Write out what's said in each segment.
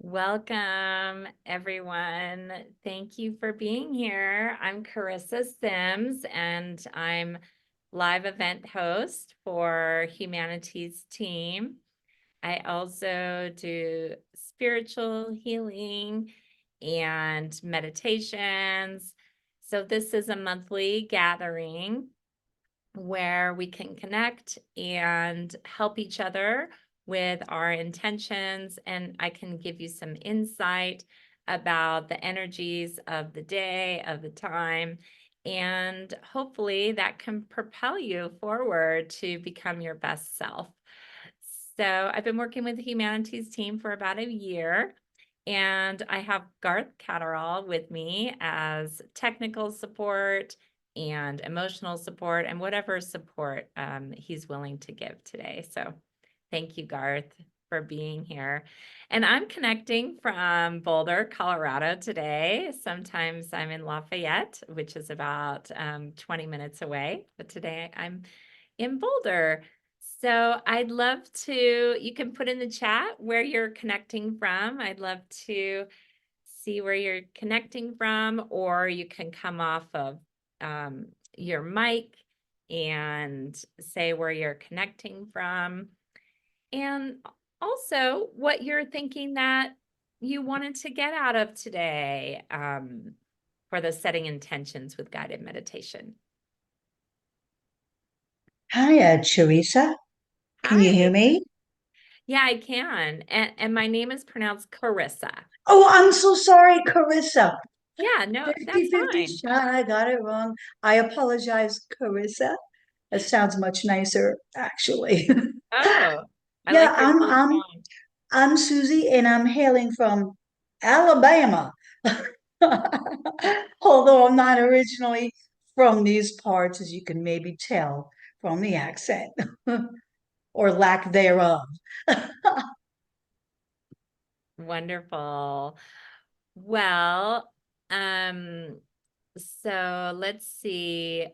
Welcome, everyone. Thank you for being here. I'm Charissa Sims, and I'm live event host for Humanities Team. I also do spiritual healing and meditations. So this is a monthly gathering where we can connect and help each other with our intentions, and I can give you some insight about the energies of the day, of the time, and hopefully that can propel you forward to become your best self. So I've been working with the Humanities Team for about a year, and I have Garth Catterall with me as technical support and emotional support and whatever support he's willing to give today. So thank you, Garth, for being here. And I'm connecting from Boulder, Colorado today. Sometimes I'm in Lafayette, which is about 20 minutes away, but today I'm in Boulder. So I'd love to, you can put in the chat where you're connecting from. I'd love to see where you're connecting from, or you can come off of your mic and say where you're connecting from. And also what you're thinking that you wanted to get out of today for the setting intentions with guided meditation. Hi, Charissa. Can you hear Hi. me? Yeah, I can. And my name is pronounced Charissa. Oh, I'm so sorry, Carissa. Yeah, no, that's 50-50 fine. shot. I got it wrong. I apologize, Carissa. That sounds much nicer, actually. Oh, I Yeah, like your I'm full I'm tone. I'm Susie and I'm hailing from Alabama. Although I'm not originally from these parts, as you can maybe tell from the accent or lack thereof. Wonderful. Well, um, so let's see.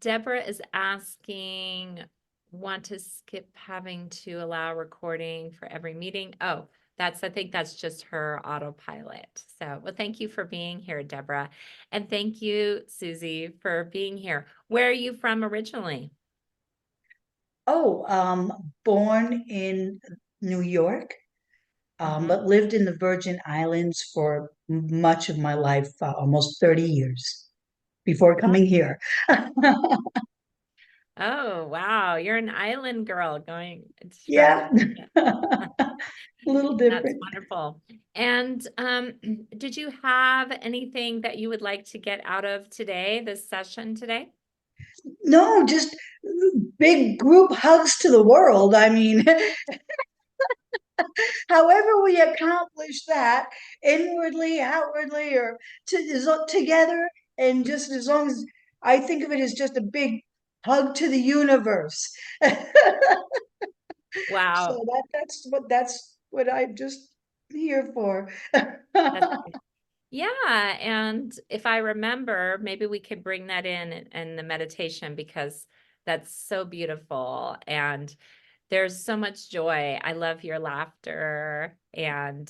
Deborah is asking, want to skip having to allow recording for every meeting? Oh, I think that's just her autopilot. So, well, thank you for being here, Deborah. And thank you, Susie, for being here. Where are you from originally? Oh, born in New York, Mhm. but lived in the Virgin Islands for much of my life, almost 30 years before coming here. Oh, wow. You're an island girl going from Yeah, Virginia. a little That's different. wonderful. And did you have anything that you would like to get out of today, this session today? No, just big group hugs to the world. I mean, however we accomplish that, inwardly, outwardly, or together, and just as long as I think of it as just a big hug to the universe. So Wow. that's what I'm just here for. That's yeah. And if I remember, maybe we could bring that in the meditation because that's so beautiful. And there's so much joy. I love your laughter and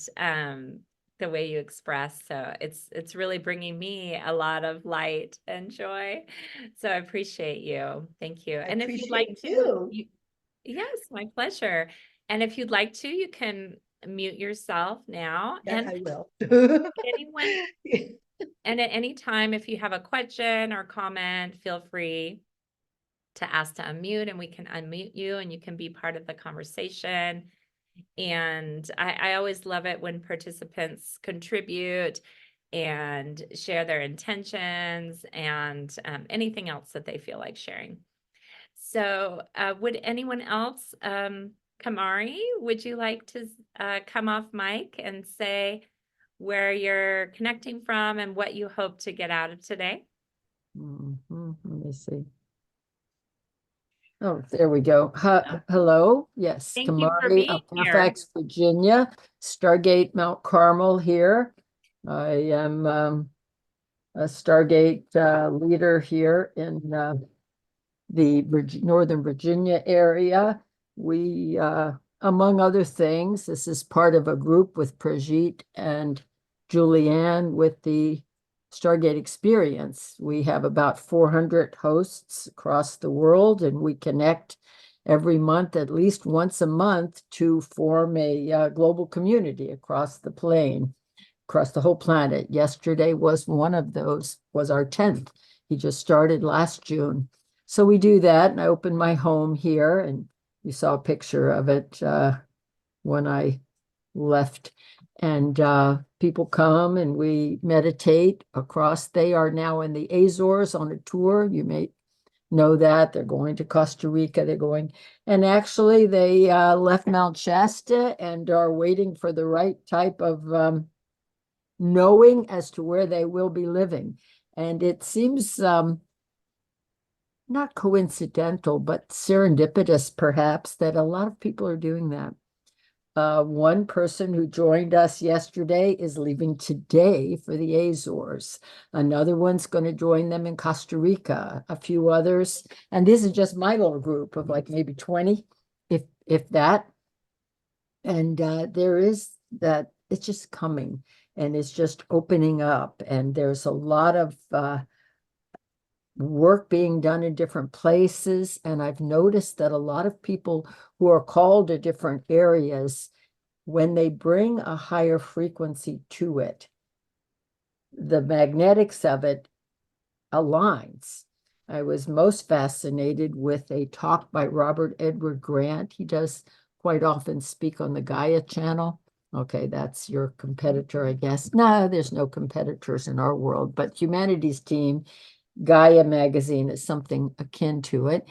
the way you express. So it's really bringing me a lot of light and joy. So I appreciate you. Thank you. I And if you'd like appreciate to, you. yes, my pleasure. And if you'd like to, you can mute yourself now. That And I will. anyone, and at any time, if you have a question or comment, feel free to ask to unmute and we can unmute you and you can be part of the conversation. And I always love it when participants contribute and share their intentions and anything else that they feel like sharing. So would anyone else, Kamari, would you like to come off mic and say where you're connecting from and what you hope to get out of today? Let me see. Oh, there we go. Oh, Hello. Yes, thank you for Kamari being of here. Fairfax, Virginia, Stargate Mount Carmel here. I am a Stargate leader here in the Northern Virginia area. We among other things, this is part of a group with Prajit and Julianne with the Stargate Experience. We have about 400 hosts across the world, and we connect every month, at least once a month, to form a global community across the plane, across the whole planet. Yesterday was one of those, was our 10th. He just started last June. So we do that, and I opened my home here, and you saw a picture of it when I left. And people come and we meditate across. They are now in the Azores on a tour. You may know that. They're going to Costa Rica. They're going, and actually they left Mount Shasta and are waiting for the right type of knowing as to where they will be living. And it seems not coincidental, but serendipitous, perhaps, that a lot of people are doing that. One person who joined us yesterday is leaving today for the Azores. Another one's going to join them in Costa Rica, a few others. And this is just my little group of like maybe 20, if that. And there is that, it's just coming and it's just opening up. And there's a lot of work being done in different places. And I've noticed that a lot of people who are called to different areas, when they bring a higher frequency to it, the magnetics of it aligns. I was most fascinated with a talk by Robert Edward Grant. He does quite often speak on the Gaia channel. Okay, that's your competitor, I guess. No, there's no competitors in our world, but Humanities Team, Gaia magazine is something akin to it.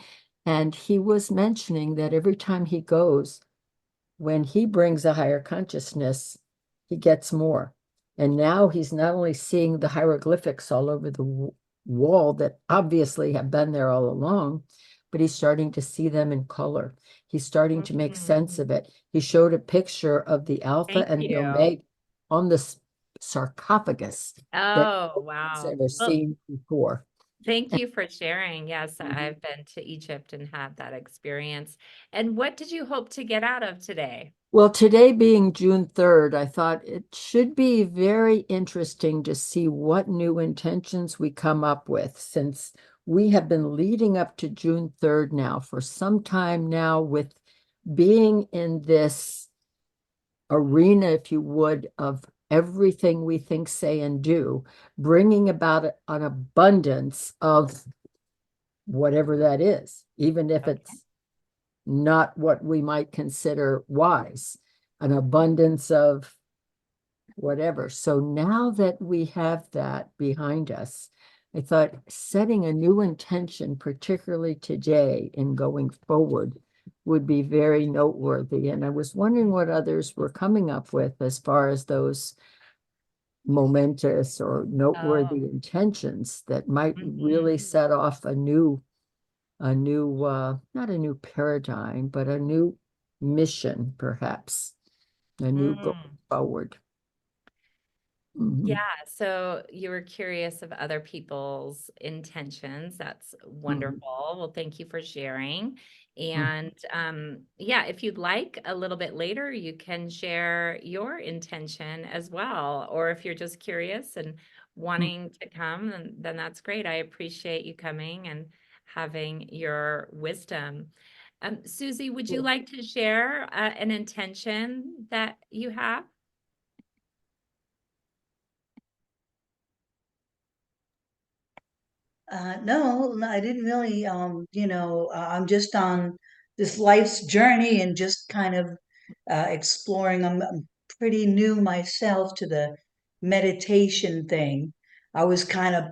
And he was mentioning that every time he goes, when he brings a higher consciousness, he gets more. And now he's not only seeing the hieroglyphics all over the wall that obviously have been there all along, but he's starting to see them in color. He's starting to make sense of it. He showed a picture of the Alpha Thank and the you. Omega on the sarcophagus that Oh, no wow. one's ever Well, seen before. thank you for sharing. Yes, Mhm. I've been to Egypt and had that experience. And what did you hope to get out of today? Well, today being June 3rd, I thought it should be very interesting to see what new intentions we come up with, since we have been leading up to June 3rd now for some time now, with being in this arena, if you would, of everything we think, say, and do, bringing about an abundance of whatever that is, even if Okay. it's not what we might consider wise, an abundance of whatever. So now that we have that behind us, I thought setting a new intention, particularly today and going forward, would be very noteworthy. And I was wondering what others were coming up with as far as those momentous or noteworthy Oh, intentions that might really set off not a new paradigm, but a new mission, perhaps, a new go mm. forward. Mhm. Yeah, so you were curious of other people's intentions. That's Mhm. wonderful. Well, thank you for sharing. Mhm. And yeah, if you'd like a little bit later, you can share your intention as well. Or if you're just curious and wanting to come, then that's great. I appreciate you coming and having your wisdom. Susie, would you Sure. like to share an intention that you have? No, I didn't really, I'm just on this life's journey and just kind of exploring. I'm pretty new myself to the meditation thing. I was kind of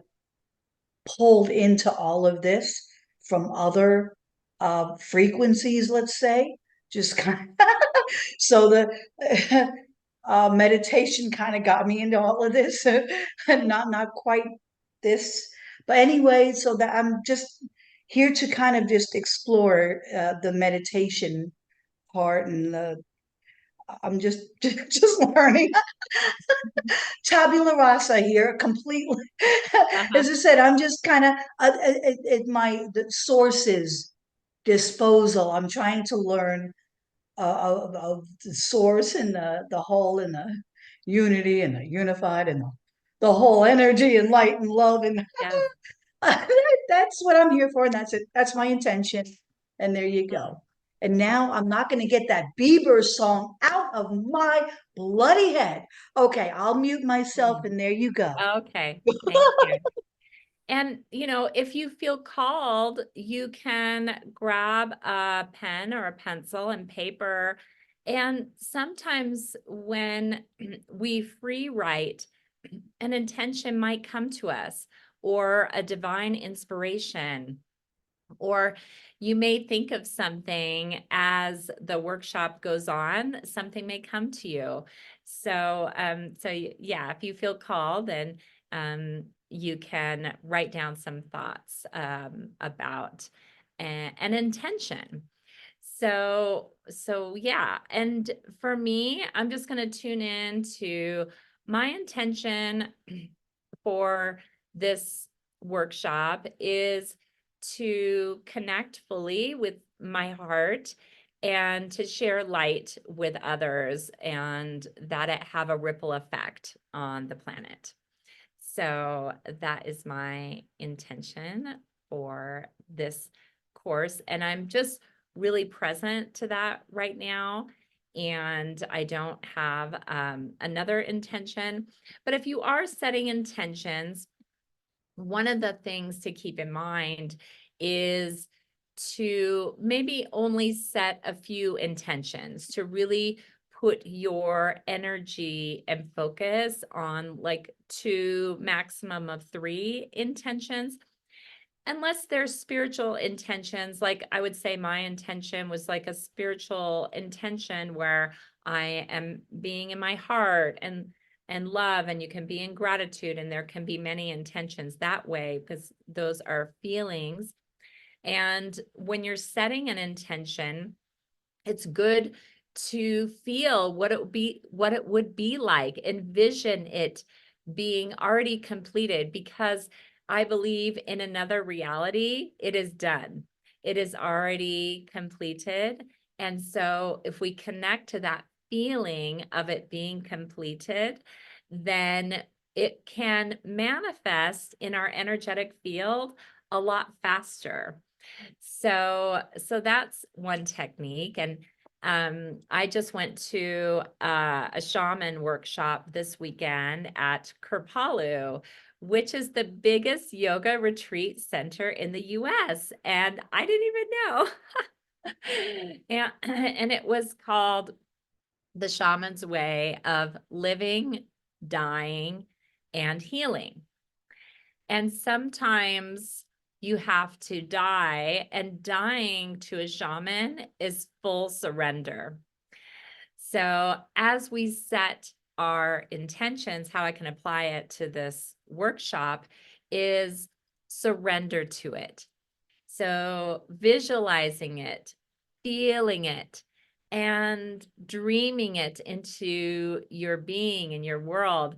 pulled into all of this from other frequencies, let's say, just kind of, so the meditation kind of got me into all of this, and not quite this, but anyway, so that I'm just here to kind of just explore the meditation part, and I'm just just learning tabula rasa here completely. Uh-huh. As I said, I'm just kind of at my the sources disposal. I'm trying to learn of the source and the whole and the unity and the unified and the whole energy and light and love and Yes. that's what I'm here for, and that's it. That's my intention. And there you go. And now I'm not going to get that Bieber song out of my bloody head. Okay, I'll mute myself, and there you go. Okay, thank you. And, you know, if you feel called, you can grab a pen or a pencil and paper. And sometimes when we free write, an intention might come to us, or a divine inspiration, or you may think of something as the workshop goes on, something may come to you. So, yeah, if you feel called, then you can write down some thoughts about an intention. So yeah, and for me, I'm just going to tune in to my intention for this workshop is to connect fully with my heart and to share light with others, and that it have a ripple effect on the planet. So that is my intention for this course. And I'm just really present to that right now. And I don't have another intention. But if you are setting intentions, one of the things to keep in mind is to maybe only set a few intentions, to really put your energy and focus on like 2, maximum of 3 intentions. Unless there's spiritual intentions, like I would say my intention was like a spiritual intention where I am being in my heart and love, and you can be in gratitude, and there can be many intentions that way because those are feelings. And when you're setting an intention, it's good to feel what it would be like, envision it being already completed, because I believe in another reality, it is done. It is already completed. And so if we connect to that feeling of it being completed, then it can manifest in our energetic field a lot faster. So that's one technique. And I just went to a shaman workshop this weekend at Kripalu, which is the biggest yoga retreat center in the US. And I didn't even know. And it was called The Shaman's Way of Living, Dying, and Healing. And sometimes you have to die, and dying to a shaman is full surrender. So as we set our intentions, how I can apply it to this workshop is surrender to it. So visualizing it, feeling it, and dreaming it into your being and your world,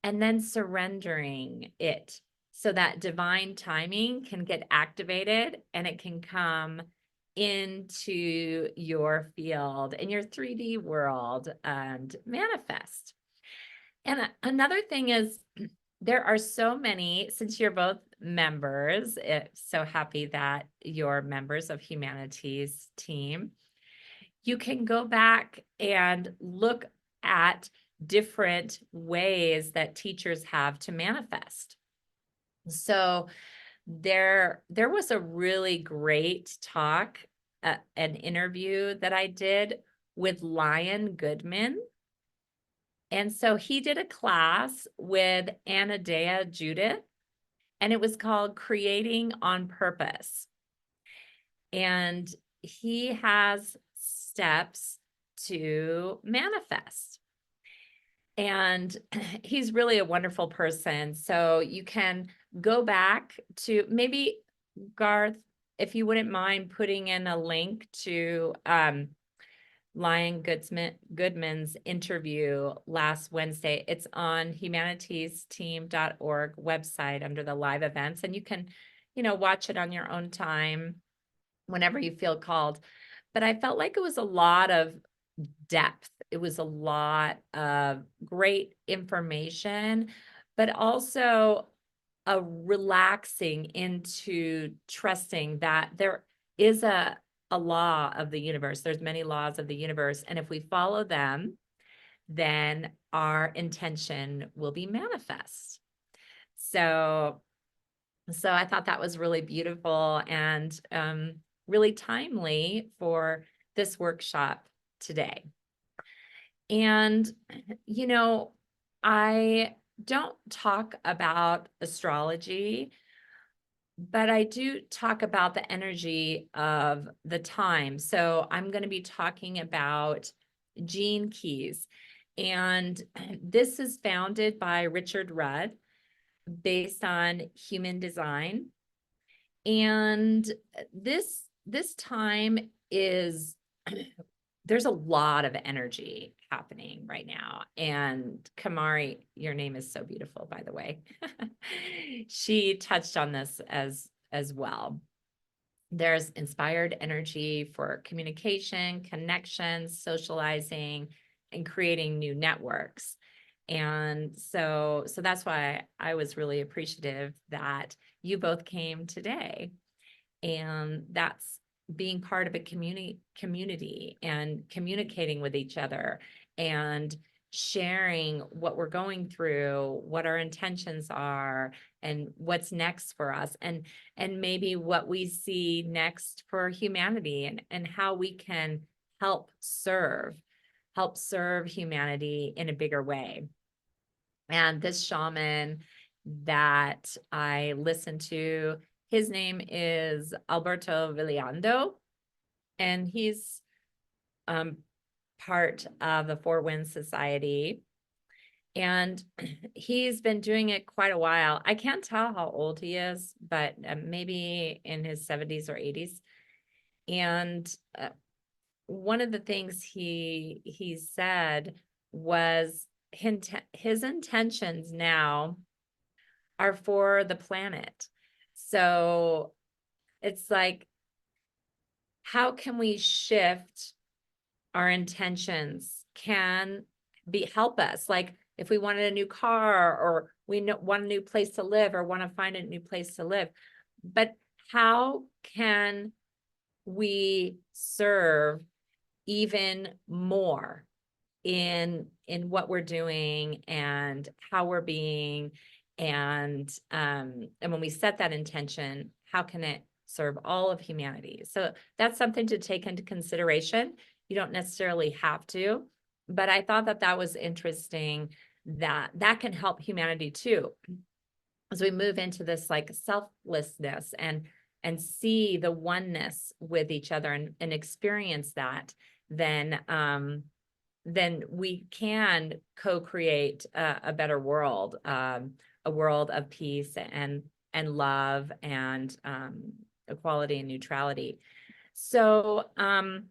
and then surrendering it so that divine timing can get activated and it can come into your field, in your 3D world, and manifest. And another thing is, there are so many, since you're both members, so happy that you're members of Humanities team, you can go back and look at different ways that teachers have to manifest. So there was a really great talk, an interview that I did with Lion Goodman. And so he did a class with Anadea Judith, and it was called Creating on Purpose. And he has steps to manifest. And he's really a wonderful person. So you can go back to, maybe Garth, if you wouldn't mind putting in a link to Lion Goodman's interview last Wednesday. It's on humanitiesteam.org website under the live events, and you can, watch it on your own time whenever you feel called. but I felt like it was a lot of depth. It was a lot of great information, but also a relaxing into trusting that there is a law of the universe. There's many laws of the universe. And if we follow them, then our intention will be manifest. So I thought that was really beautiful and really timely for this workshop today. And, you know, I don't talk about astrology, but I do talk about the energy of the time. So I'm going to be talking about gene keys. And this is founded by Richard Rudd, based on human design. And this time is there's a lot of energy happening right now. And Kamari, your name is so beautiful, by the way. She touched on this as well. There's inspired energy for communication, connections, socializing, and creating new networks. And so that's why I was really appreciative that you both came today. And that's being part of a community and communicating with each other and sharing what we're going through, what our intentions are, and what's next for us, and maybe what we see next for humanity, and how we can help serve humanity in a bigger way. And this shaman that I listened to, his name is Alberto Villando, and he's part of the Four Winds Society. And he's been doing it quite a while. I can't tell how old he is, but maybe in his 70s or 80s. And one of the things he said was his intentions now are for the planet. So it's like, how can we shift our intentions? Can be help us, like if we wanted a new car, or we want a new place to live, or want to find a new place to live, but how can we serve even more in what we're doing and how we're being, and when we set that intention, how can it serve all of humanity? So that's something to take into consideration. You don't necessarily have to, but I thought that was interesting, that can help humanity too, as we move into this like selflessness and see the oneness with each other and experience that. Then we can co-create a better world, a world of peace and love and equality and neutrality. So I'm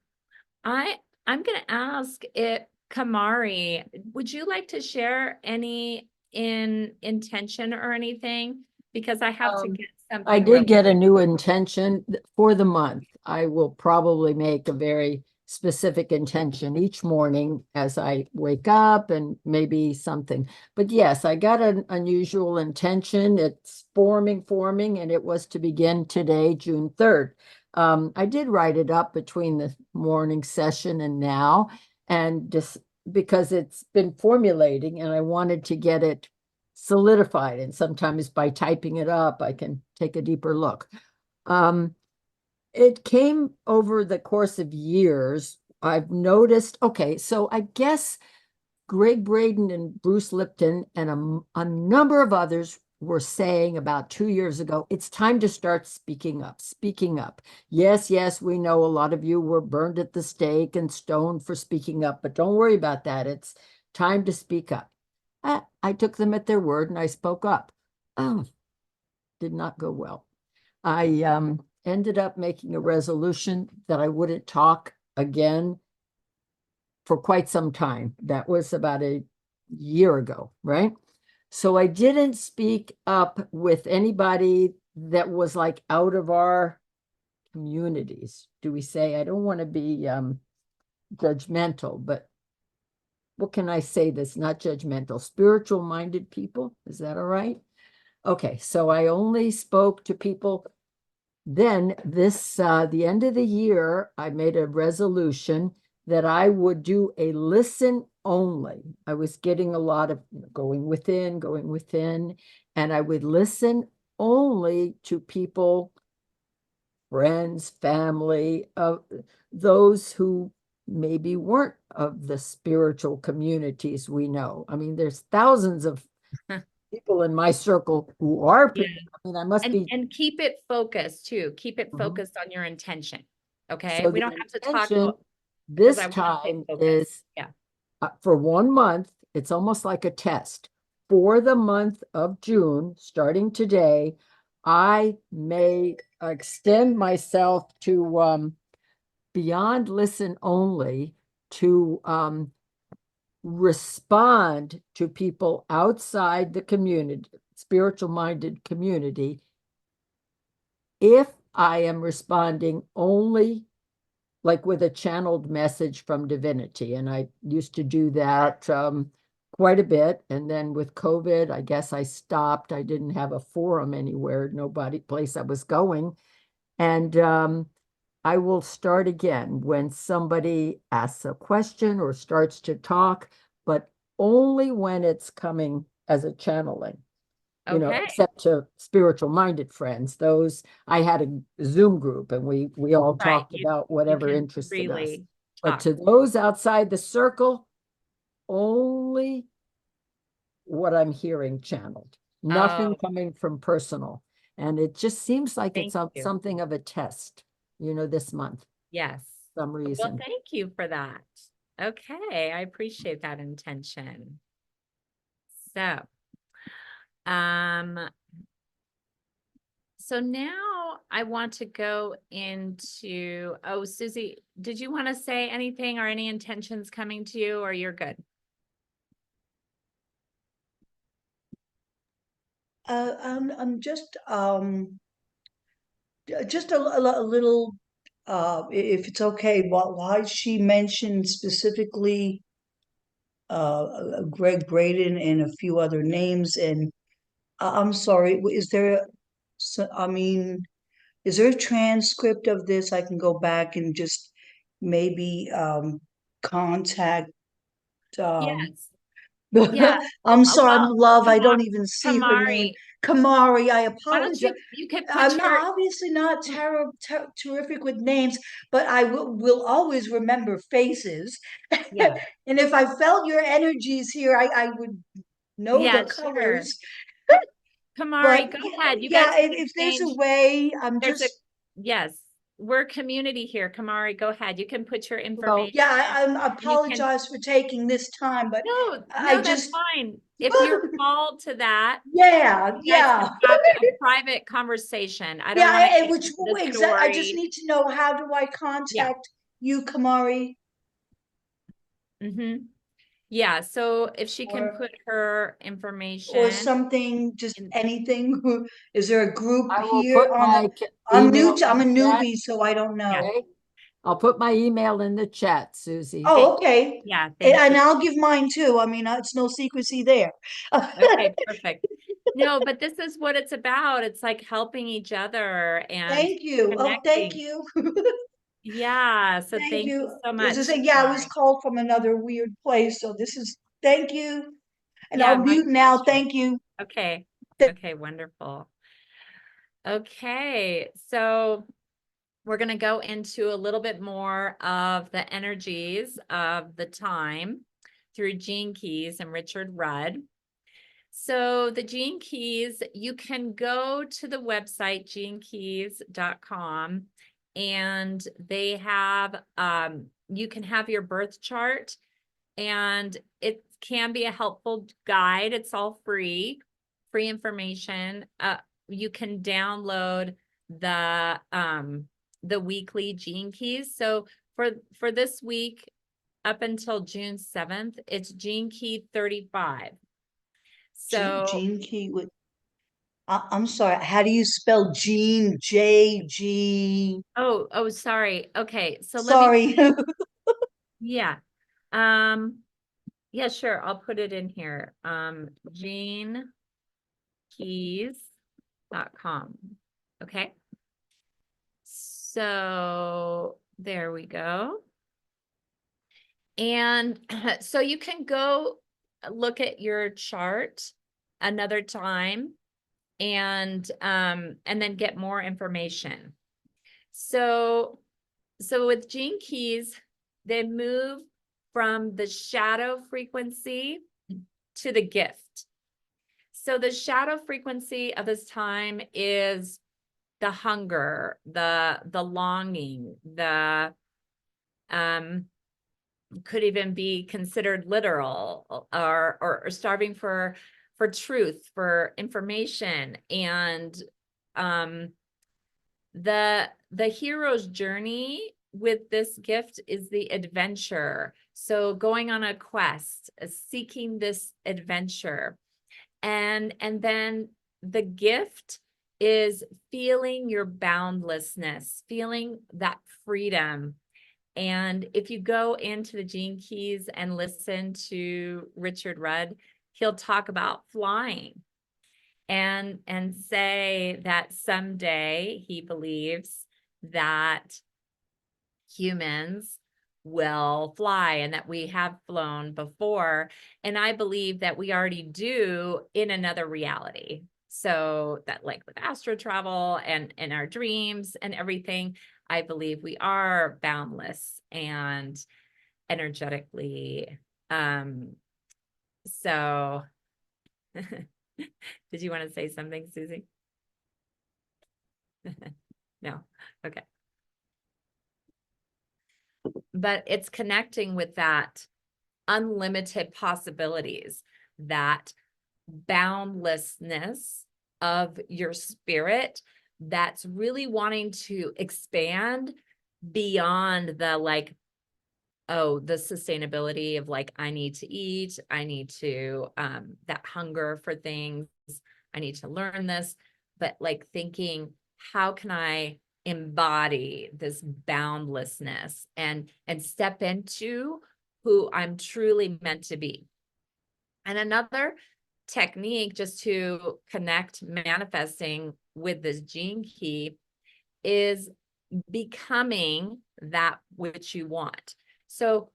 going to ask it, Kamari, would you like to share any intention or anything? Because I have to get something. I did get a new intention for the month. I will probably make a very specific intention each morning as I wake up, and maybe something. But yes, I got an unusual intention. It's forming, and it was to begin today, June 3rd. I did write it up between the morning session and now, and just because it's been formulating and I wanted to get it solidified. And sometimes by typing it up, I can take a deeper look. It came over the course of years. I've noticed, okay, so I guess Greg Braden and Bruce Lipton and a number of others were saying about 2 years ago, it's time to start speaking up. Yes, we know a lot of you were burned at the stake and stoned for speaking up, but don't worry about that. It's time to speak up. I took them at their word and I spoke up. Did not go well. I ended up making a resolution that I wouldn't talk again for quite some time. That was about a year ago, right? So I didn't speak up with anybody that was like out of our communities, do we say? I don't want to be judgmental, but what can I say that's not judgmental? Spiritual minded people, is that all right? Okay, so I only spoke to people. Then the end of the year, I made a resolution that I would do a listen only. I was getting a lot of going within, and I would listen only to people, friends, family, those who maybe weren't of the spiritual communities we know. I mean, there's thousands of people in my circle who are, Yeah. I mean, I must be. And keep it focused too. Keep it Mhm. focused on your intention. Okay, So we the don't have to talk intention about, this I want to stay time focused. is Yeah. for 1 month. It's almost like a test. For the month of June, starting today, I may extend myself to beyond listen only, to respond to people outside the community, spiritual minded community, if I am responding only like with a channeled message from divinity. And I used to do that quite a bit. And then with COVID, I guess I stopped. I didn't have a forum anywhere, place I was going. And I will start again when somebody asks a question or starts to talk, but only when it's coming as a channeling. Okay. Except to spiritual minded friends. Those, I had a Zoom group and we all Right. talked You about whatever can interested us. freely But talk. to those outside the circle, only what I'm hearing channeled, nothing Oh, coming from personal. And it just seems like thank you. something of a test, this month, Yes. for some Well, reason. thank you for that. Okay, I appreciate that intention. So, so now I want to go into, oh, Susie, did you want to say anything or any intentions coming to you, or you're good? I'm just a little, if it's okay, why she mentioned specifically Greg Braden and a few other names, and I'm sorry, is there, I mean, is there a transcript of this? I can go back and just maybe contact. Yes. Yeah. I'm sorry, Well, love. I don't even see her name. Kamari, Kamari, I why don't apologize. you could put I'm your, obviously not terrific with names, but I will always remember faces. yeah, And if I felt your energies here, I would know yeah, the sure. colors. Kamari, But go ahead. You yeah, guys can if there's a exchange. way, I'm There's a, just, yes, we're community here. Kamari, go ahead. You can put your Well, information. yeah, I You can, apologize for taking this time, but no, I no, that's just, fine. If you're called to that, yeah, you guys yeah. can have a private conversation. I don't want Yeah, to and get which into the exactly, I just story. need to know, how do I Yeah. contact you, Kamari? Yeah. So if she can Or put her or information something, just in, anything? Is there a group I will here put on the, my I'm new email to, I'm a in the chat. newbie, so I don't yeah. know. Okay, I'll put my email in the chat, Susie. Oh, okay. Yeah. Thank And you. I'll give mine too. I mean, it's no secrecy there. Okay. Perfect. No, but this is what it's about. It's like helping each other and Thank you. Oh, thank connecting. you. Yeah. So Thank thank you you. so As I much. say, yeah, I was Mari. called from another weird place, so this is, thank you. And Yeah. I'll My mute now. pleasure. Thank you. Okay. Okay. Wonderful. Okay. So we're going to go into a little bit more of the energies of the time through Gene Keys and Richard Rudd. So the Gene Keys, you can go to the website genekeys.com, and they have, you can have your birth chart, and it can be a helpful guide. It's all free information. You can download the weekly Gene Keys. So for this week up until June 7th, it's Gene Key 35. So Gene Key with, I'm sorry, how do you spell Gene? J-G? Oh, sorry. Okay, so let me, Sorry. yeah. Yeah, sure. I'll put it in here. GeneKeys.com. Okay. So there we go. And so you can go look at your chart another time and then get more information. So with Gene Keys, they move from the shadow frequency to the gift. So the shadow frequency of this time is the hunger, the longing, the could even be considered literal, or starving for truth, for information. And the hero's journey with this gift is the adventure. So going on a quest, seeking this adventure. And then the gift is feeling your boundlessness, feeling that freedom. And if you go into the Gene Keys and listen to Richard Rudd, he'll talk about flying and say that someday he believes that humans will fly and that we have flown before. And I believe that we already do in another reality. So that, like with astro travel and in our dreams and everything, I believe we are boundless and energetically. So did you want to say something, Susie? No. Okay. But it's connecting with that unlimited possibilities, that boundlessness of your spirit that's really wanting to expand beyond the like, oh, the sustainability of like, I need to eat, I need to, that hunger for things, I need to learn this, but like thinking, how can I embody this boundlessness and step into who I'm truly meant to be? And another technique just to connect manifesting with this gene key is becoming that which you want. So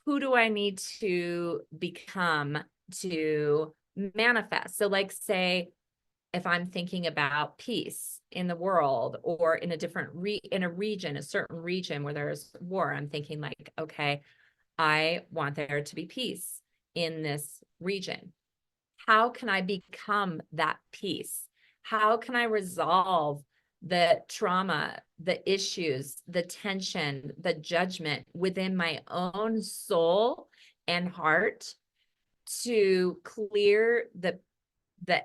who do I need to become to manifest? So like, say, if I'm thinking about peace in the world or in a different in a region, a certain region where there's war, I'm thinking like, okay, I want there to be peace in this region. How can I become that peace? How can I resolve the trauma, the issues, the tension, the judgment within my own soul and heart to clear the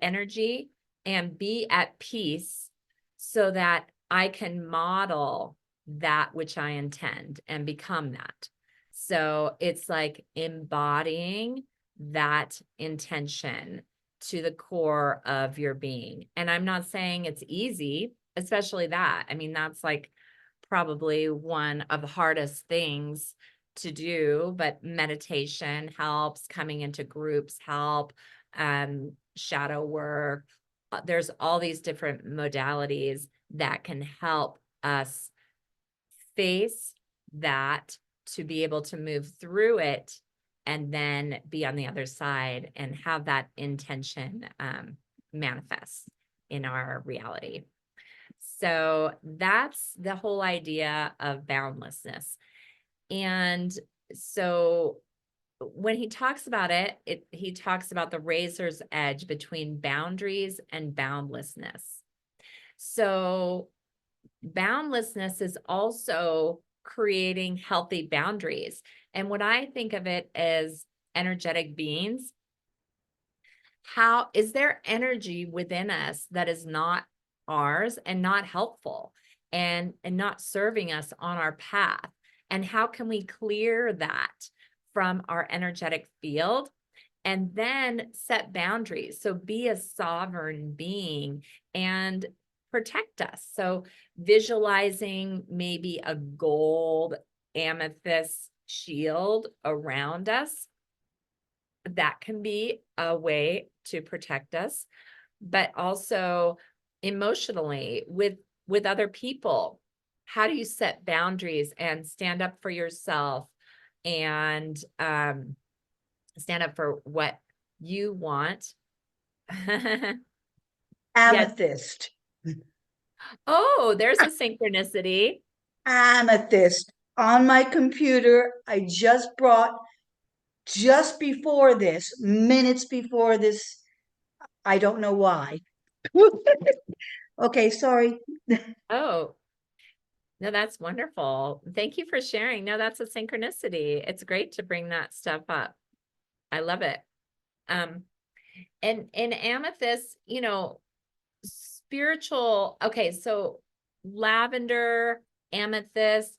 energy and be at peace so that I can model that which I intend and become that? So it's like embodying that intention to the core of your being. And I'm not saying it's easy, especially that. I mean, that's like probably one of the hardest things to do, but meditation helps, coming into groups help, shadow work. There's all these different modalities that can help us face that, to be able to move through it and then be on the other side and have that intention manifest in our reality. So that's the whole idea of boundlessness. And so when he talks about it, he talks about the razor's edge between boundaries and boundlessness. So boundlessness is also creating healthy boundaries. And when I think of it as energetic beings, how is there energy within us that is not ours and not helpful and not serving us on our path? And how can we clear that from our energetic field and then set boundaries. So be a sovereign being and protect us. So visualizing maybe a gold amethyst shield around us, that can be a way to protect us, but also emotionally with other people. How do you set boundaries and stand up for yourself and stand up for what you want? Yes. Amethyst. Oh, there's a synchronicity. Amethyst on my computer. I just brought just before this, minutes before this. I don't know why. Okay, sorry. Oh, no, that's wonderful. Thank you for sharing. No, that's a synchronicity. It's great to bring that stuff up. I love it. And in amethyst, you know, spiritual, okay, so lavender, amethyst,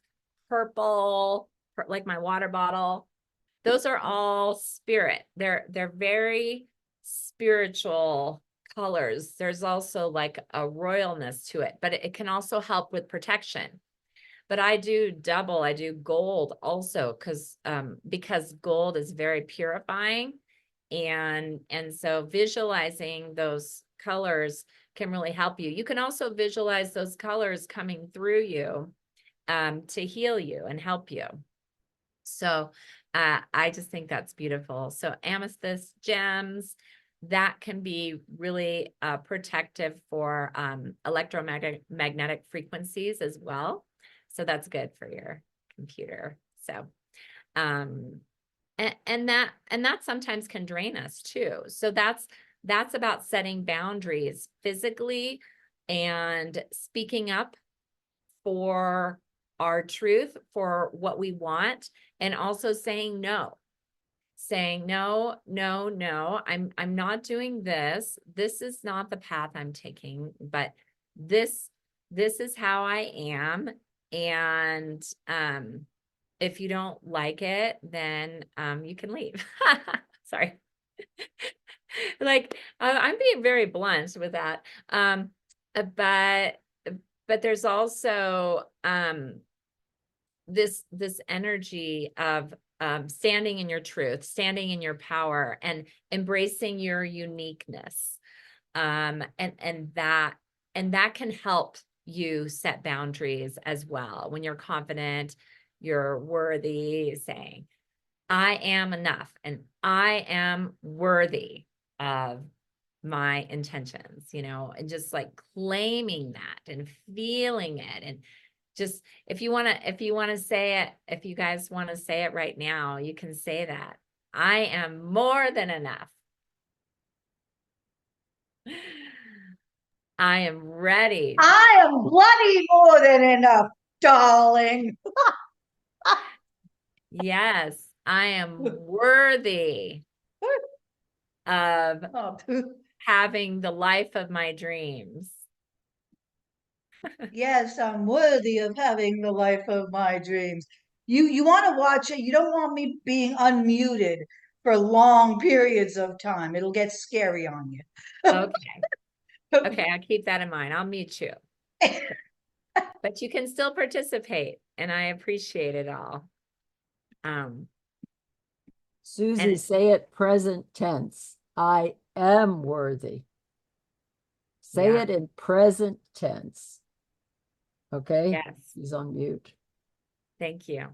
purple, like my water bottle, those are all spirit. They're very spiritual colors. There's also like a royalness to it, but it can also help with protection. But I do double, I do gold also because gold is very purifying. And so visualizing those colors can really help you. You can also visualize those colors coming through you to heal you and help you. So I just think that's beautiful. So amethyst gems, that can be really protective for electromagnetic frequencies as well. So that's good for your computer. So and that sometimes can drain us too. So that's about setting boundaries physically and speaking up for our truth, for what we want, and also saying no. Saying no, no, no, I'm not doing this. This is not the path I'm taking, but this is how I am. And if you don't like it, then you can leave. Sorry. Like I'm being very blunt with that. But there's also this energy of standing in your truth, standing in your power, and embracing your uniqueness. And that can help you set boundaries as well. When you're confident, you're worthy, saying, I am enough and I am worthy of my intentions, you know, and just like claiming that and feeling it. And just if you want to say it, if you guys want to say it right now, you can say that. I am more than enough. I am ready. I am bloody more than enough, darling. Yes, I am worthy of Oh, having the life of my dreams. yes, I'm worthy of having the life of my dreams. You want to watch it. You don't want me being unmuted for long periods of time. It'll get scary on you. Okay. Okay, I'll keep that in mind. I'll mute you. But you can still participate, and I appreciate it all. Susie, And say it present tense. I am worthy. Say yeah, it in present tense. Okay? yes, She's on mute. thank you.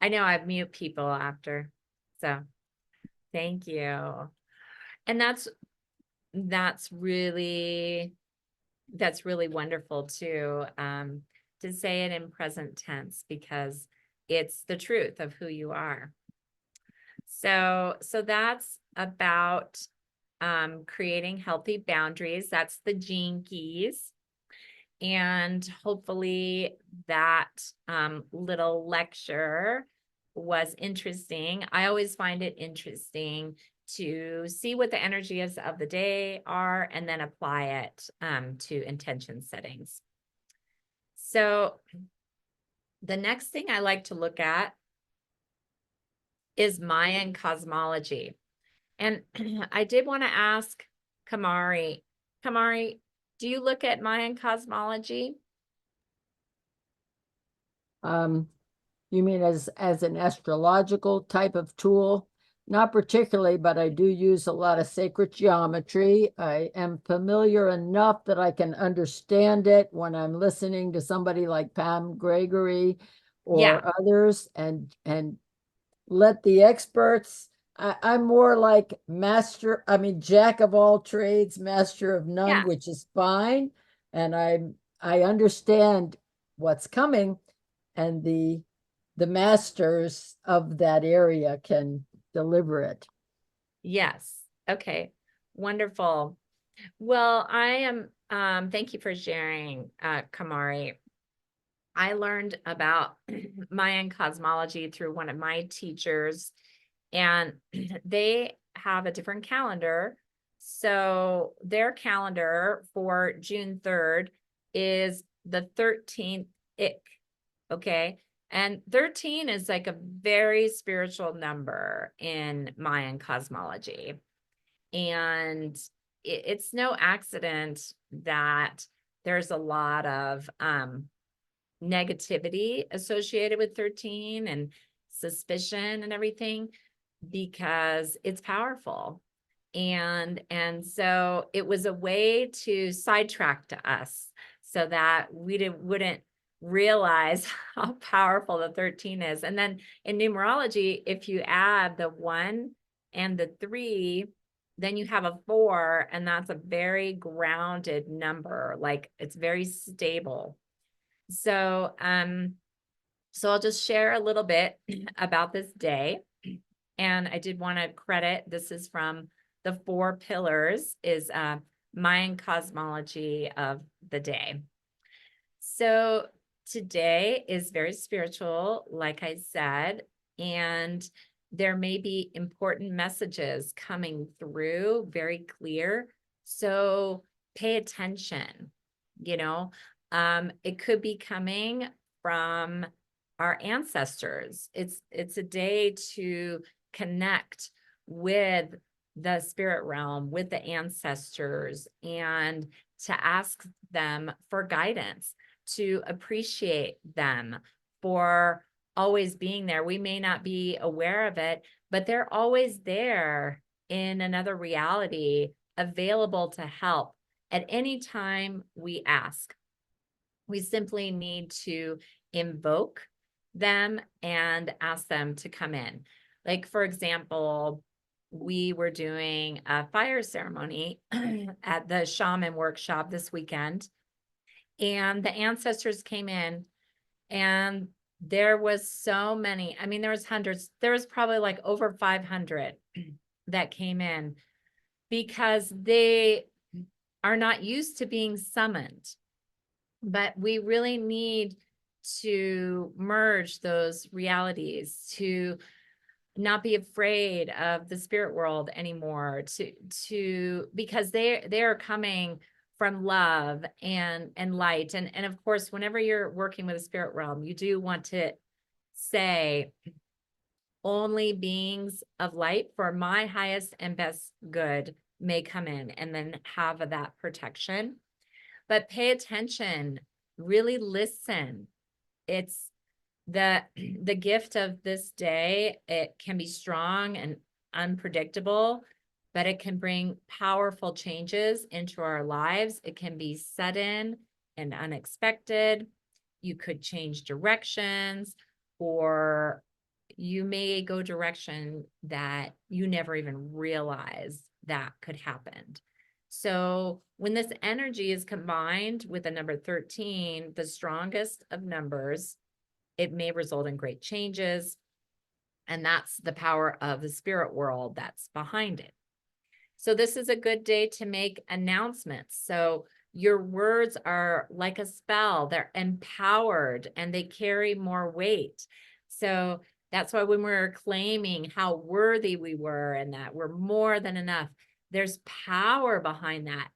I know I mute people after, so thank you. And that's really wonderful too, to say it in present tense because it's the truth of who you are. So that's about creating healthy boundaries. That's the gene keys. And hopefully that little lecture was interesting. I always find it interesting to see what the energies of the day are and then apply it to intention settings. So the next thing I like to look at is Mayan cosmology. And I did want to ask Kamari, do you look at Mayan cosmology? You mean as an astrological type of tool? Not particularly, but I do use a lot of sacred geometry. I am familiar enough that I can understand it when I'm listening to somebody like Pam Gregory Yeah, or others, and let the experts. I'm more like jack of all trades, master of none, yeah, which is fine. And I understand what's coming, and the masters of that area can deliver it. yes. Okay, wonderful. Well, I am, thank you for sharing, Kamari. I learned about Mayan cosmology through one of my teachers, and they have a different calendar. So their calendar for June 3rd is the 13th ik, okay? And 13 is like a very spiritual number in Mayan cosmology. And it's no accident that there's a lot of negativity associated with 13 and suspicion and everything, because it's powerful. And so it was a way to sidetrack to us so that we wouldn't realize how powerful the 13 is. And then in numerology, if you add the 1 and the 3, then you have a 4, and that's a very grounded number. Like, it's very stable. So I'll just share a little bit about this day. And I did want to credit, this is from the 4 pillars, is Mayan cosmology of the day. So today is very spiritual, like I said, and there may be important messages coming through, very clear. So pay attention, you know. It could be coming from our ancestors. It's a day to connect with the spirit realm, with the ancestors, and to ask them for guidance, to appreciate them for always being there. We may not be aware of it, but they're always there in another reality, available to help at any time we ask. We simply need to invoke them and ask them to come in. Like, for example, we were doing a fire ceremony at the shaman workshop this weekend, and the ancestors came in, and there was so many. I mean, there was hundreds. There was probably like over 500 that came in, because they are not used to being summoned. But we really need to merge those realities, to not be afraid of the spirit world anymore, to because they are coming from love and light. And of course, whenever you're working with a spirit realm, you do want to say, only beings of light for my highest and best good may come in, and then have that protection. But pay attention, really listen. It's the gift of this day. It can be strong and unpredictable, but it can bring powerful changes into our lives. It can be sudden and unexpected. You could change directions, or you may go direction that you never even realized that could happen. So when this energy is combined with the number 13, the strongest of numbers, it may result in great changes. And that's the power of the spirit world that's behind it. So this is a good day to make announcements. So your words are like a spell. They're empowered and they carry more weight. So that's why when we're claiming how worthy we were and that we're more than enough, there's power behind that,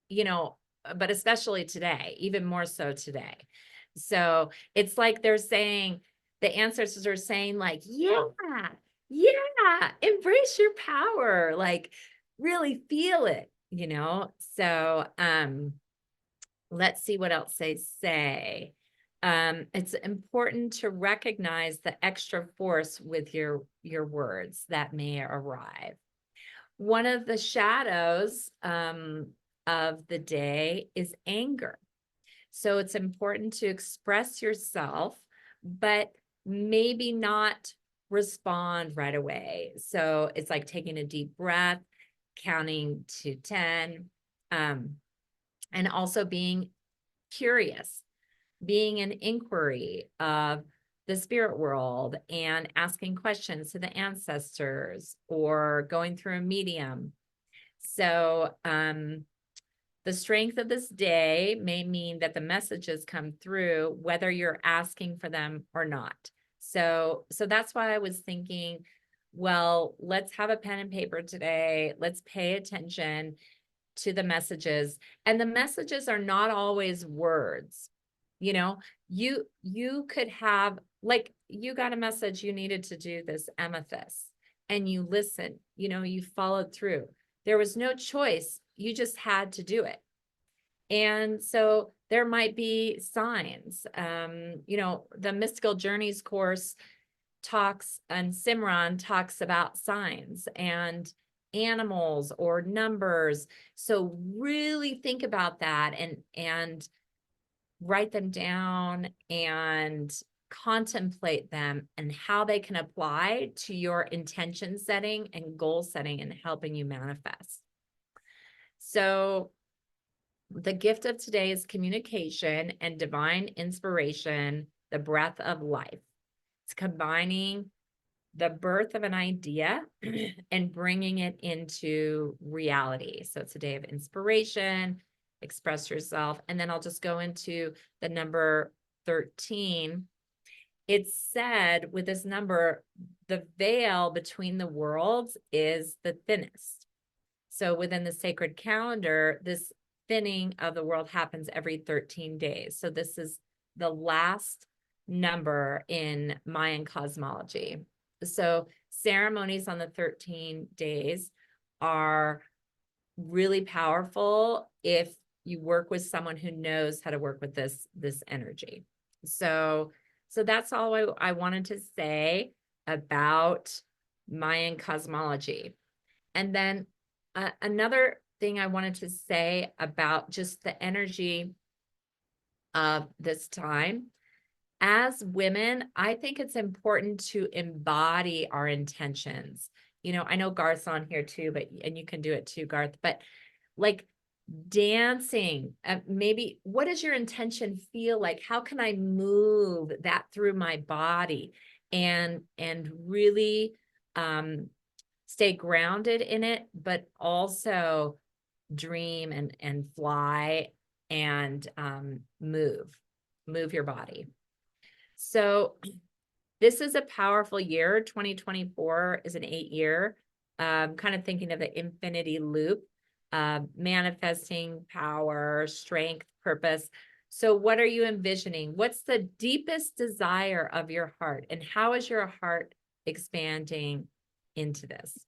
you know, but especially today, even more so today. So it's like they're saying, the ancestors are saying, like, yeah, Yeah, embrace your power, like really feel it, you know? So, let's see what else they say. It's important to recognize the extra force with your words that may arrive. One of the shadows of the day is anger. So it's important to express yourself, but maybe not respond right away. So it's like taking a deep breath, counting to 10, and also being curious, being an inquiry of the spirit world and asking questions to the ancestors or going through a medium. So, the strength of this day may mean that the messages come through whether you're asking for them or not. So that's why I was thinking, well, let's have a pen and paper today. Let's pay attention to the messages. And the messages are not always words. You know, you could have, like, you got a message you needed to do this amethyst and you listened, you know, you followed through. There was no choice. You just had to do it. And so there might be signs. You know, the Mystical Journeys course talks, and Simran talks about signs and animals or numbers. So really think about that and write them down and contemplate them and how they can apply to your intention setting and goal setting and helping you manifest. So the gift of today is communication and divine inspiration, the breath of life. It's combining the birth of an idea and bringing it into reality. So it's a day of inspiration, express yourself. And then I'll just go into the number 13. It's said with this number, the veil between the worlds is the thinnest. So within the sacred calendar, this thinning of the world happens every 13 days. So this is the last number in Mayan cosmology. So ceremonies on the 13 days are really powerful if you work with someone who knows how to work with this energy. So that's all I wanted to say about Mayan cosmology. And then another thing I wanted to say about just the energy of this time. As women, I think it's important to embody our intentions. You know, I know Garth's on here too, and you can do it too, Garth, but like dancing, maybe what does your intention feel like? How can I move that through my body and really stay grounded in it, but also dream and fly and move your body. So this is a powerful year. 2024 is an 8-year, kind of thinking of the infinity loop, manifesting power, strength, purpose. So what are you envisioning? What's the deepest desire of your heart? And how is your heart expanding into this?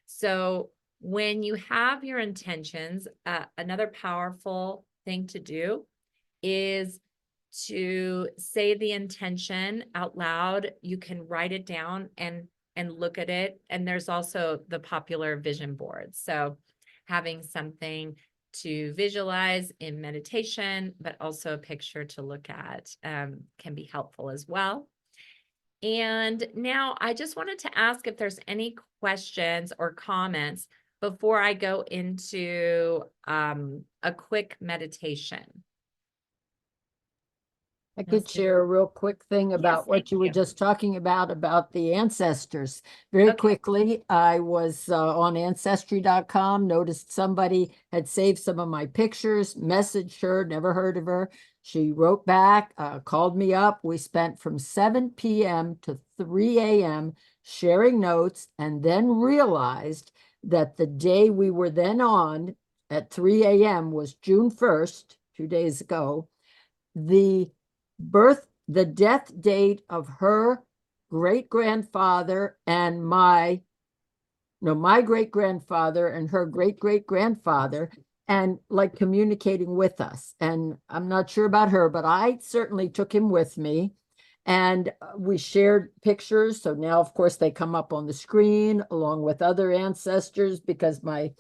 So when you have your intentions, another powerful thing to do is to say the intention out loud. You can write it down and look at it. And there's also the popular vision board. So having something to visualize in meditation, but also a picture to look at can be helpful as well. And now I just wanted to ask if there's any questions or comments before I go into a quick meditation. I could share a real quick thing about what thank you were you. just talking about the ancestors. Very Okay. quickly, I was on Ancestry.com, noticed somebody had saved some of my pictures, messaged her, never heard of her. She wrote back, called me up. We spent from 7 p.m. to 3 a.m. sharing notes, and then realized that the day we were then on at 3 a.m. was June 1st, 2 days ago. The death date of her great-grandfather and my great-grandfather and her great-great-grandfather, and like communicating with us. And I'm not sure about her, but I certainly took him with me. And we shared pictures. So now, of course, they come up on the screen along with other ancestors because my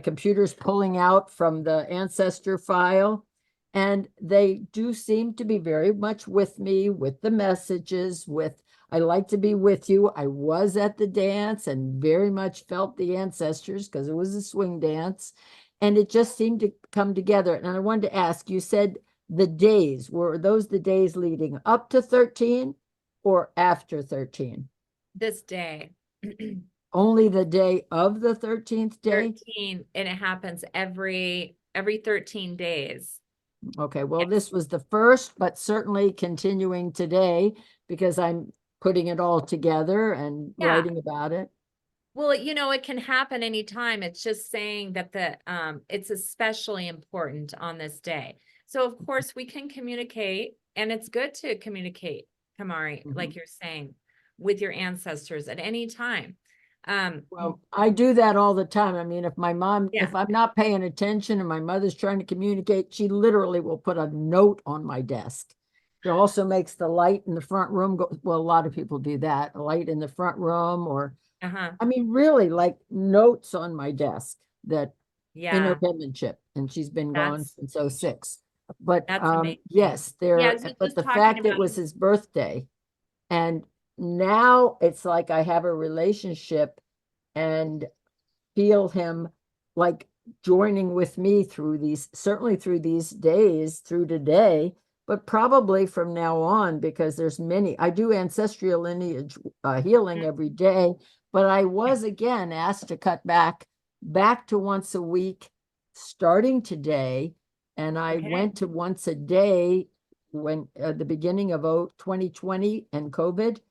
computer's pulling out from the ancestor file. And they do seem to be very much with me, with the messages, with I like to be with you. I was at the dance and very much felt the ancestors because it was a swing dance. And it just seemed to come together. And I wanted to ask, you said the days, were those the days leading up to 13 or after 13? This day. Only the day of the 13th day? 13, and it happens every 13 days. Okay, well, this was the first, but certainly continuing today because I'm putting it all together and Yeah. writing about it. Well, it can happen anytime. It's just saying that it's especially important on this day. So of course we can communicate, and it's good to communicate, Kamari, like you're saying, with your ancestors at any time. Well, I do that all the time. I mean, if my mom, Yeah. if I'm not paying attention and my mother's trying to communicate, she literally will put a note on my desk. It also makes the light in the front room go, well, a lot of people do that, a light in the front room, or I mean, really like notes on my desk that in her Yeah, penmanship, and she's been gone that's since '06. But that's amazing. yes, Yeah, so but just the talking fact it about was his birthday, and now it's like I have a relationship and feel him like joining with me through these, certainly through these days, through today, but probably from now on, because there's many. I do ancestral lineage healing every day, but I was again asked to cut back to once a week starting today. And I went to once a day when at the beginning of 2020 and COVID.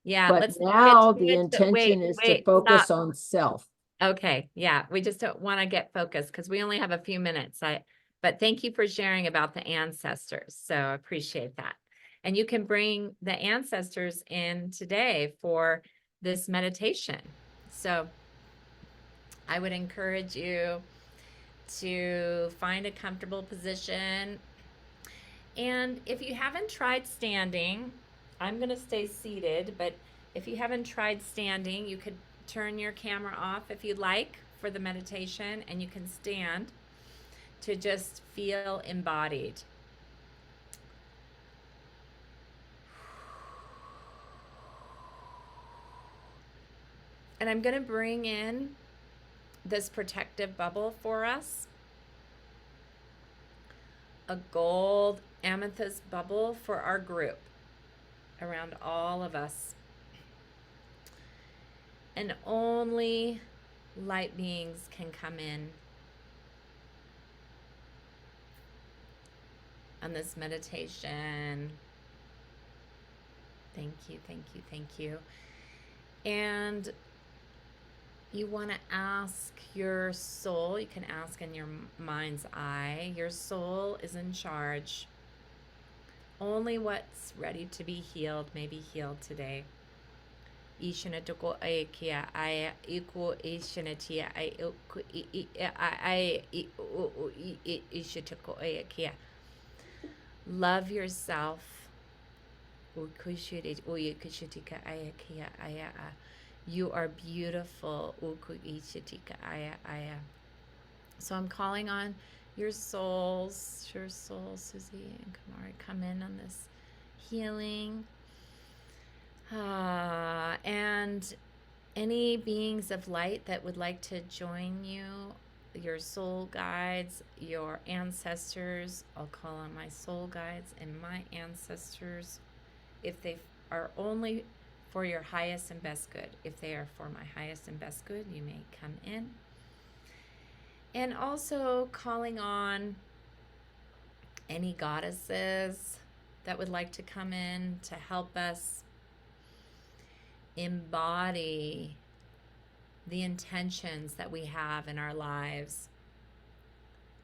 Yeah, But let's now get to the it. intention is to focus Stop. on self. Okay, yeah, we just don't want to get focused because we only have a few minutes. But thank you for sharing about the ancestors. So I appreciate that. And you can bring the ancestors in today for this meditation. So I would encourage you to find a comfortable position. And if you haven't tried standing, I'm going to stay seated, but if you haven't tried standing, you could turn your camera off if you'd like for the meditation, and you can stand to just feel embodied. And I'm going to bring in this protective bubble for us, a gold amethyst bubble for our group around all of us. And only light beings can come in on this meditation. Thank you, thank you, thank you. And you want to ask your soul, you can ask in your mind's eye, your soul is in charge. Only what's ready to be healed may be healed today. Ishana toko ai kia ai iku ishana tia ai iku ai ishatoko ai kia. Love yourself. You are beautiful. So I'm calling on your souls, Susie and Kamari, come in on this healing. And any beings of light that would like to join you, your soul guides, your ancestors, I'll call on my soul guides and my ancestors. If they are only for your highest and best good, if they are for my highest and best good, you may come in. And also calling on any goddesses that would like to come in to help us embody the intentions that we have in our lives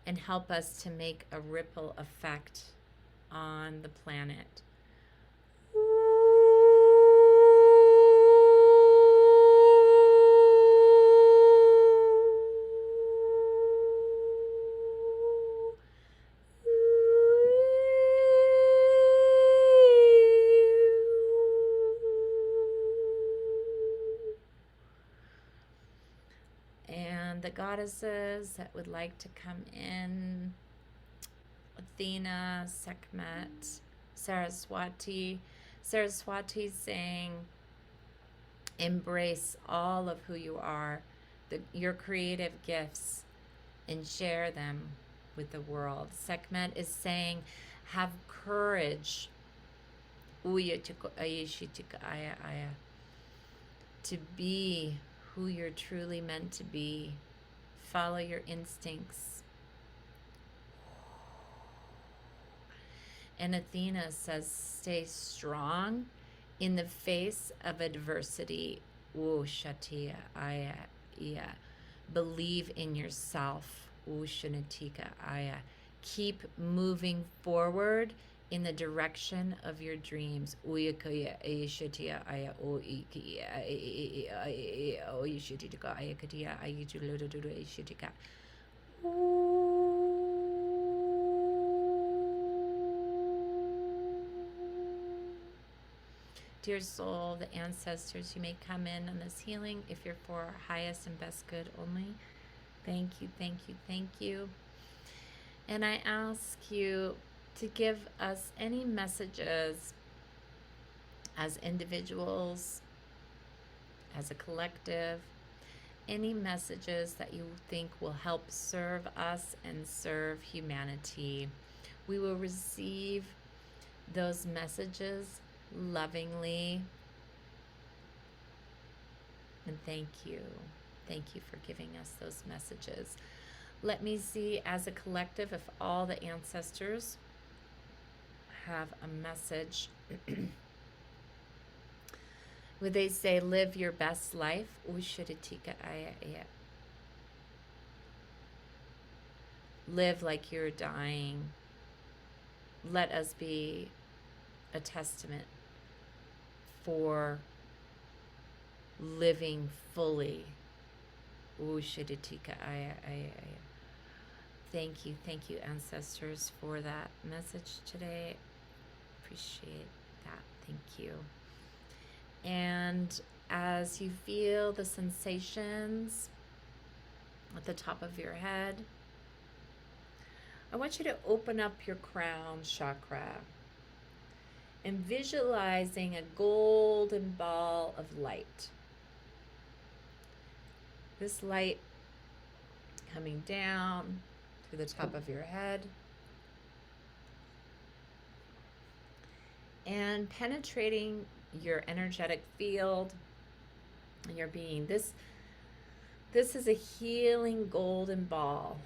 and help us to make a ripple effect on the planet. And the goddesses that would like to come in: Athena, Sekhmet, Saraswati. Saraswati saying, embrace all of who you are, your creative gifts, and share them with the world. Sekhmet is saying, have courage to be who you're truly meant to be. Follow your instincts. And Athena says, stay strong in the face of adversity. Shatia aya iya. Believe in yourself. Shanatika aya. Keep moving forward in the direction of your dreams. Uyakaya aya shatia aya oikia aya shatika aya katia aya juludu shatika. Dear soul, the ancestors, you may come in on this healing if you're for our highest and best good only. Thank you, thank you, thank you. And I ask you to give us any messages as individuals, as a collective, any messages that you think will help serve us and serve humanity. We will receive those messages lovingly. And thank you. Thank you for giving us those messages. Let me see as a collective if all the ancestors have a message. Would they say, live your best life? Live like you're dying. Let us be a testament for living fully. Thank you, ancestors, for that message today. Appreciate that. Thank you. And as you feel the sensations at the top of your head, I want you to open up your crown chakra and visualizing a golden ball of light. This light coming down through the top of your head and penetrating your energetic field and your being. This is a healing golden ball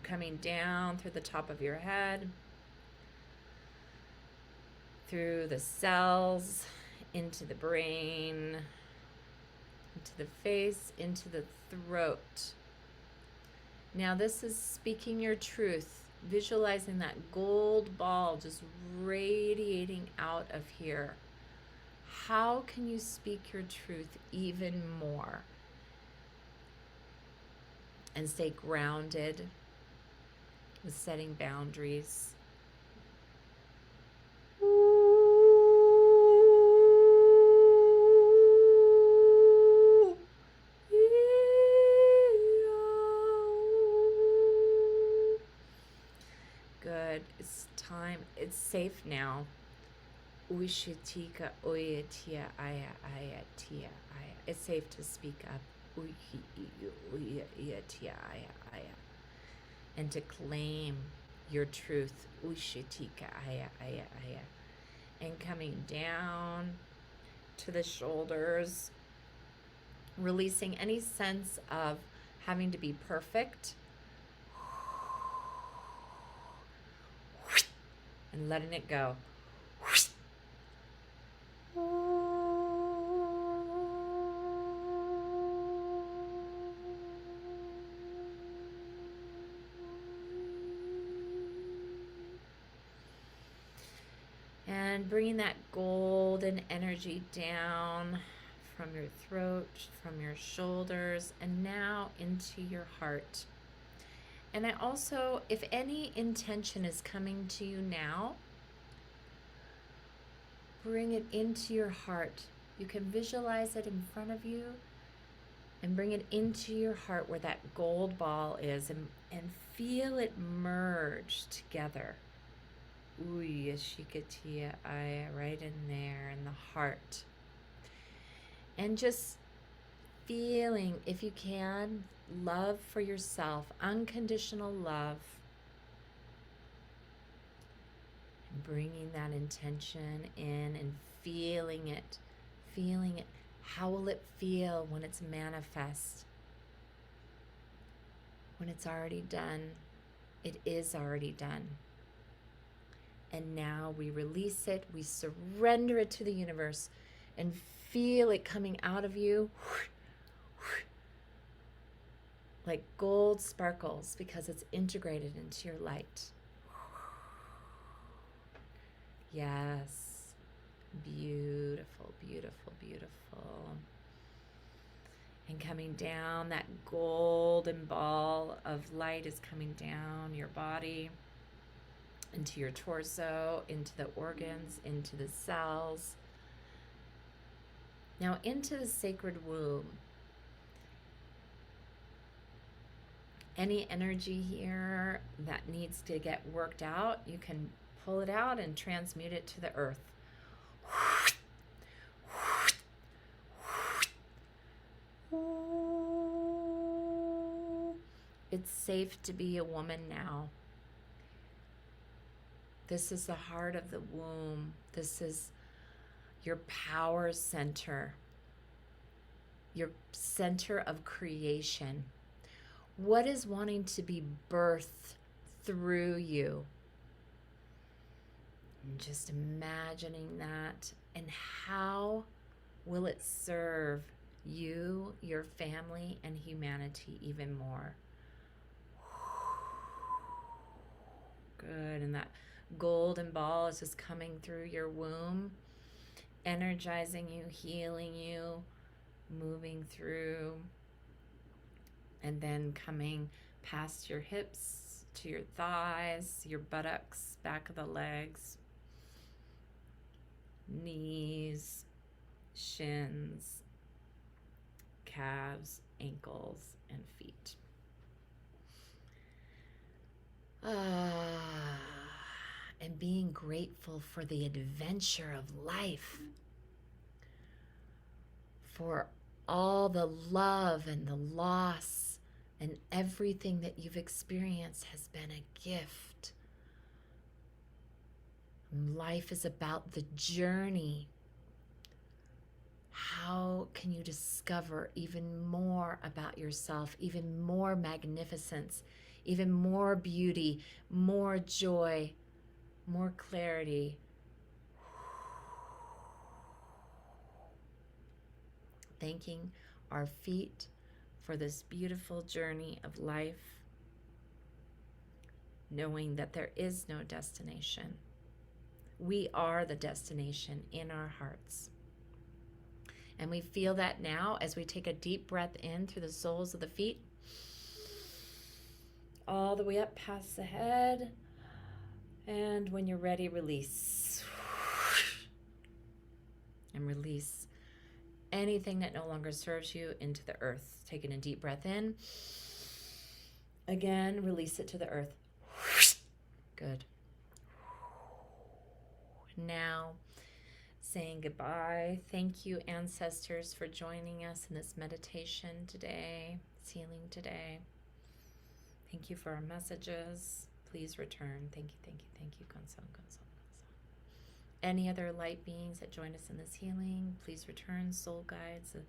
coming down through the top of your head, through the cells, into the brain, into the face, into the throat. Now this is speaking your truth, visualizing that gold ball just radiating out of here. How can you speak your truth even more and stay grounded with setting boundaries? Good. It's time. It's safe now. Ushitika oyatia aya aya tia aya. It's safe to speak up. Uyatia aya aya. And to claim your truth. Ushitika aya aya aya. And coming down to the shoulders, releasing any sense of having to be perfect. And letting it go. And bringing that golden energy down from your throat, from your shoulders, and now into your heart. And I also, if any intention is coming to you now, bring it into your heart. You can visualize it in front of you And bring it into your heart where that gold ball is, and feel it merge together. Uy, Ashikatia Aya, right in there in the heart. And just feeling, if you can, love for yourself, unconditional love. And bringing that intention in and feeling it, feeling it. How will it feel when it's manifest? When it's already done, it is already done. And now we release it, we surrender it to the universe, and feel it coming out of you like gold sparkles, because it's integrated into your light. Yes. Beautiful, beautiful, beautiful. And coming down, that golden ball of light is coming down your body, into your torso, into the organs, into the cells. Now into the sacred womb. Any energy here that needs to get worked out, you can pull it out and transmute it to the earth. It's safe to be a woman now. This is the heart of the womb. This is your power center, your center of creation. What is wanting to be birthed through you? And just imagining that, and how will it serve you, your family, and humanity even more? Good. And that golden ball is just coming through your womb, energizing you, healing you, moving through, and then coming past your hips to your thighs, your buttocks, back of the legs, knees, shins, calves, ankles, and feet. And being grateful for the adventure of life, for all the love and the loss, and everything that you've experienced has been a gift. Life is about the journey. How can you discover even more about yourself, even more magnificence, even more beauty, more joy, more clarity? Thanking our feet for this beautiful journey of life, knowing that there is no destination. We are the destination in our hearts. And we feel that now as we take a deep breath in through the soles of the feet, all the way up past the head. And when you're ready, release. And release anything that no longer serves you into the earth. Taking a deep breath in. Again, release it to the earth. Good. Now, saying goodbye. Thank you, ancestors, for joining us in this meditation today, this healing today. Thank you for our messages. Please return. Thank you, thank you, thank you. Gonzal, Gonzal, Gonzal. Any other light beings that join us in this healing, please return. Soul guides, the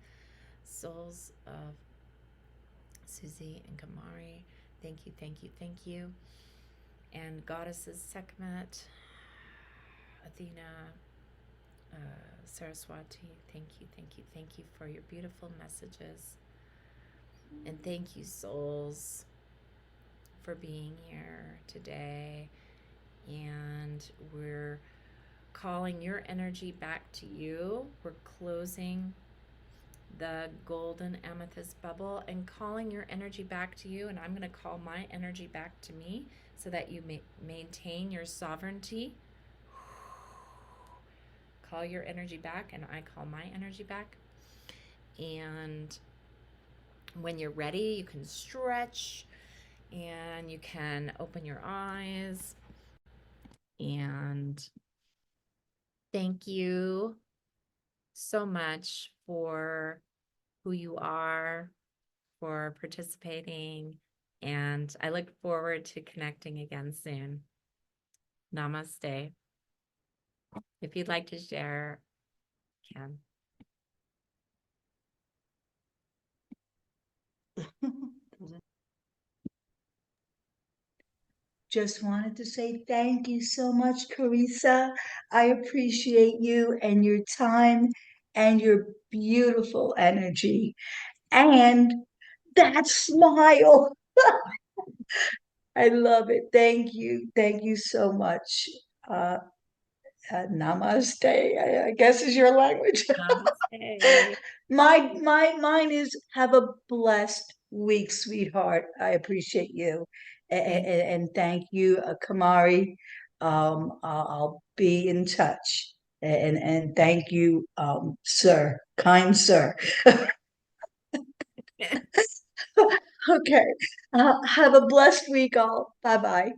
souls of Susie and Kamari. Thank you, thank you, thank you. And goddesses Sekhmet, Athena, Saraswati, thank you, thank you, thank you for your beautiful messages. And thank you, souls, for being here today. And we're calling your energy back to you. We're closing the golden amethyst bubble and calling your energy back to you. And I'm going to call my energy back to me so that you maintain your sovereignty. Call your energy back, and I call my energy back. And When you're ready, you can stretch and you can open your eyes. And thank you so much for who you are, for participating, and I look forward to connecting again soon. Namaste. If you'd like to share, can. Just wanted to say thank you so much, Charissa. I appreciate you and your time and your beautiful energy and that smile. I love it. Thank you. Thank you so much. Uh, namaste, I guess is your language. Namaste. Mine is have a blessed week, sweetheart. I appreciate you. And thank you, Kamari. I'll be in touch. And thank you, sir, kind sir. Okay. Have a blessed week all. Bye bye.